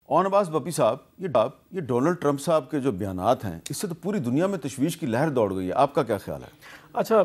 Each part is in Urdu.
اون عباس بپی صاحب، یہ ڈونلڈ ٹرمپ صاحب کے جو بیانات ہیں، اس سے تو پوری دنیا میں تشویش کی لہر دوڑ گئی ہے. آپ کا کیا خیال ہے؟ اچھا،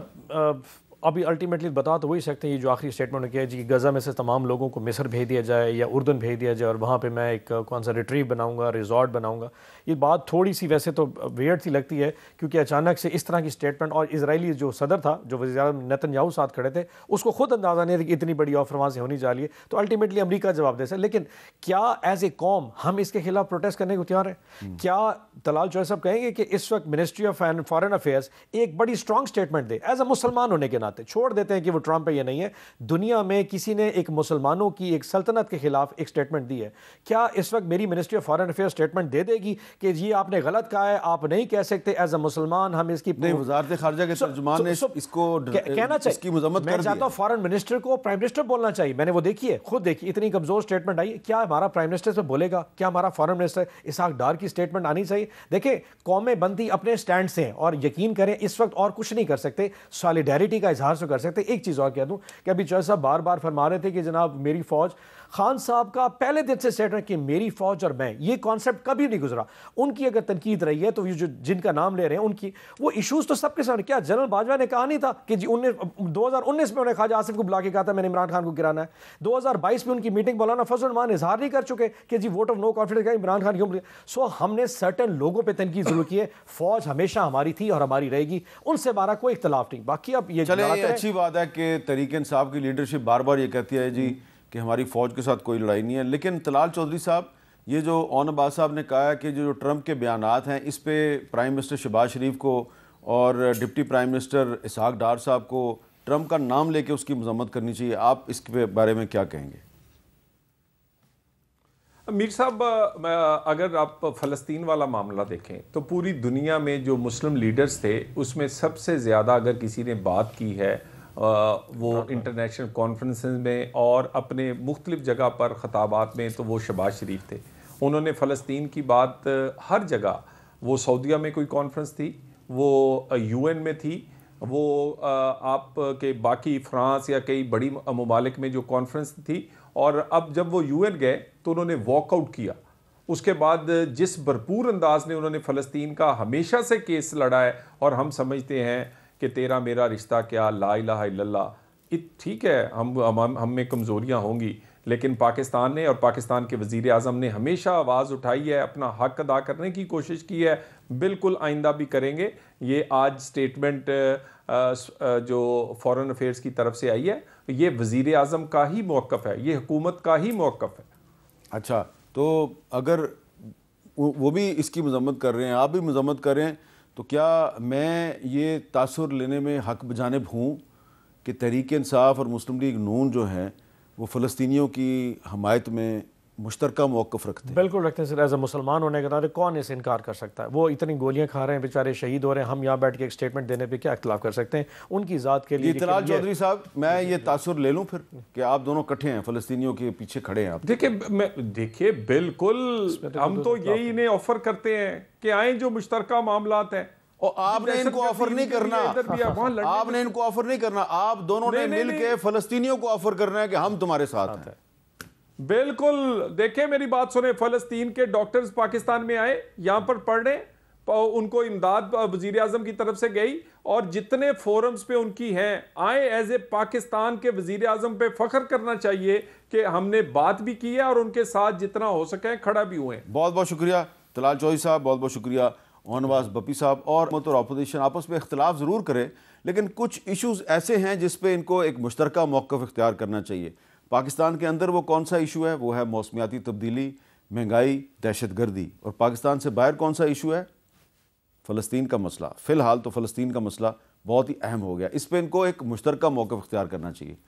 ابھی الٹیمیٹلی بتا تو وہی سکتے ہیں. یہ جو آخری اسٹیٹمنٹ نے کیا جی غزہ میں سے تمام لوگوں کو مصر بھیج دیا جائے یا اردن بھیج دیا جائے اور وہاں پہ میں ایک کون سا ریٹریو بناؤں گا، ریزورٹ بناؤں گا. یہ بات تھوڑی سی ویسے تو ویئرڈ سی لگتی ہے، کیونکہ اچانک سے اس طرح کی اسٹیٹمنٹ، اور اسرائیلی جو صدر تھا، جو وزیر اعظم نیتن یاہو ساتھ کھڑے تھے، اس کو خود اندازہ نہیں تھا کہ اتنی بڑی آفر وہاں سے ہونی چاہیے. تو الٹیمیٹلی امریکہ جواب دے سکتا. لیکن کیا ایز اے قوم ہم اس کے خلاف پروٹیسٹ کرنے کو تیار ہیں؟ کیا طلال چوہدری صاحب کہیں گے کہ اس وقت منسٹری آف فارن افیئرس ایک بڑی strong statement they as a مسلمان ہونے کے ناطے؟ چھوڑ دیتے ہیں کہ وہ ٹرمپ ہے یا نہیں ہے، دنیا میں کسی نے ایک مسلمانوں کی ایک سلطنت کے خلاف ایک اسٹیٹمنٹ دی ہے. کیا اس وقت میری ministry of foreign affairs statement دے دے گی کہ یہ آپ نے غلط کہا ہے، آپ نہیں کہہ سکتے ایز اے مسلمان ہم اس کی نہیں، وزارت خارجہ کے ترجمان نے اس کو کہنا چاہیے، اس کی مذمت کر دی. میں چاہتا ہوں فارن منسٹر کو پرائم منسٹر بولنا چاہیے. میں نے وہ دیکھی ہے، خود دیکھی، اتنی کمزور اسٹیٹمنٹ آئی. کیا ہمارا پرائم منسٹر سے بولے گا؟ کیا ہمارا فارن منسٹر اسحاق ڈار کی اسٹیٹمنٹ آنی چاہیے؟ دیکھیں، قومیں بنتی اپنے سٹینڈ سے ہیں، اور یقین کریں اس وقت اور کچھ نہیں کر سکتے، سالیڈیرٹی کا اظہار سے کر سکتے. ایک چیز اور کہہ دوں کہ ابھی چوہدری صاحب بار بار فرما رہے تھے کہ جناب میری فوج، خان صاحب کا پہلے دن سے اسٹیٹمنٹ کہ میری فوج اور میں، یہ کانسیپٹ کبھی نہیں گزرا. ان کی اگر تنقید رہی ہے تو یہ جو جن کا نام لے رہے ہیں ان کی وہ ایشوز تو سب کے سامنے. کیا جنرل باجوہ نے کہا نہیں تھا کہ جی 2019 میں انہیں خواجہ آصف کو بلا کے کہا تھا میں نے عمران خان کو گرانا ہے؟ 2022 میں ان کی میٹنگ مولانا فضل الرحمان اظہار نہیں کر چکے کہ جی ووٹ آف نو کانفیڈنس کا عمران خان کیوں؟ سو ہم نے سرٹن لوگوں پہ تنقید ضرور کی ہے. فوج ہمیشہ ہماری تھی اور ہماری رہے گی، ان سے ہمارا کوئی اختلاف نہیں. باقی اب یہ چلے، یہ اچھی بات ہے کہ تحریک انصاف کی لیڈرشپ بار بار یہ کہتی ہے جی کہ ہماری فوج کے ساتھ کوئی لڑائی نہیں ہے. لیکن طلال چوہدری صاحب، یہ جو اون عباس صاحب نے کہا ہے کہ جو ٹرمپ کے بیانات ہیں اس پہ پرائم منسٹر شہباز شریف کو اور deputy prime minister Ishaq Dar صاحب کو ٹرمپ کا نام لے کے اس کی مذمت کرنی چاہیے، آپ اس کے بارے میں کیا کہیں گے؟ میر صاحب، اگر آپ فلسطین والا معاملہ دیکھیں تو پوری دنیا میں جو مسلم لیڈرز تھے اس میں سب سے زیادہ اگر کسی نے بات کی ہے وہ انٹرنیشنل کانفرنسز میں اور اپنے مختلف جگہ پر خطابات میں، تو وہ شہباز شریف تھے. انہوں نے فلسطین کی بات ہر جگہ، وہ سعودیہ میں کوئی کانفرنس تھی، وہ یو این میں تھی، وہ آپ کے باقی فرانس یا کئی بڑی ممالک میں جو کانفرنس تھی، اور اب جب وہ یو این گئے تو انہوں نے واک آؤٹ کیا. اس کے بعد جس بھرپور انداز نے انہوں نے فلسطین کا ہمیشہ سے کیس لڑا ہے، اور ہم سمجھتے ہیں کہ تیرا میرا رشتہ کیا، لا الہ الا اللہ. ٹھیک ہے، ہم میں کمزوریاں ہوں گی، لیکن پاکستان نے اور پاکستان کے وزیر اعظم نے ہمیشہ آواز اٹھائی ہے، اپنا حق ادا کرنے کی کوشش کی ہے. بالکل آئندہ بھی کریں گے. یہ آج اسٹیٹمنٹ جو فارن افیئرس کی طرف سے آئی ہے، یہ وزیر اعظم کا ہی موقف ہے، یہ حکومت کا ہی موقف ہے. اچھا، تو اگر وہ بھی اس کی مذمت کر رہے ہیں، آپ بھی مذمت کر رہے ہیں، تو کیا میں یہ تاثر لینے میں حق بجانب ہوں کہ تحریک انصاف اور مسلم لیگ نون جو ہیں وہ فلسطینیوں کی حمایت میں مشترکہ موقف رکھتے ہیں؟ بالکل رکھتے ہیں سر. ایز اے مسلمان ہونے کے ناطے کون اس سے انکار کر سکتا ہے؟ وہ اتنی گولیاں کھا رہے ہیں، بیچارے شہید ہو رہے ہیں، ہم یہاں بیٹھ کے ایک اسٹیٹمنٹ دینے پہ کیا اختلاف کر سکتے ہیں؟ ان کی ذات کے لیے. طلال چوہدری صاحب، میں یہ تاثر لے لوں پھر کہ آپ دونوں کٹھے ہیں، فلسطینیوں کے پیچھے کھڑے ہیں آپ؟ دیکھیے بالکل ہم تو یہی انہیں آفر کرتے ہیں کہ آئیں جو مشترکہ معاملات ہیں. اور آپ نے ان کو آفر نہیں کرنا، آپ نے ان کو آفر نہیں کرنا، آپ دونوں نے مل کے فلسطینیوں کو آفر کرنا ہے کہ ہم تمہارے ساتھ ہیں. بالکل. دیکھیں میری بات سنیں، فلسطین کے ڈاکٹرز پاکستان میں آئے، یہاں پر پڑھ رہے، ان کو امداد وزیر اعظم کی طرف سے گئی، اور جتنے فورمز پہ ان کی ہیں آئے. ایز اے پاکستان کے وزیر اعظم پہ فخر کرنا چاہیے کہ ہم نے بات بھی کی ہے اور ان کے ساتھ جتنا ہو سکے کھڑا بھی ہوئے. بہت بہت شکریہ طلال چوہدری صاحب، بہت بہت شکریہ اون عباس بپی صاحب. اور اپوزیشن آپس میں اختلاف ضرور کرے، لیکن کچھ ایشوز ایسے ہیں جس پہ ان کو ایک مشترکہ موقف اختیار کرنا چاہیے. پاکستان کے اندر وہ کون سا ایشو ہے؟ وہ ہے موسمیاتی تبدیلی، مہنگائی، دہشت گردی. اور پاکستان سے باہر کون سا ایشو ہے؟ فلسطین کا مسئلہ. فی الحال تو فلسطین کا مسئلہ بہت ہی اہم ہو گیا، اس پہ ان کو ایک مشترکہ موقف اختیار کرنا چاہیے.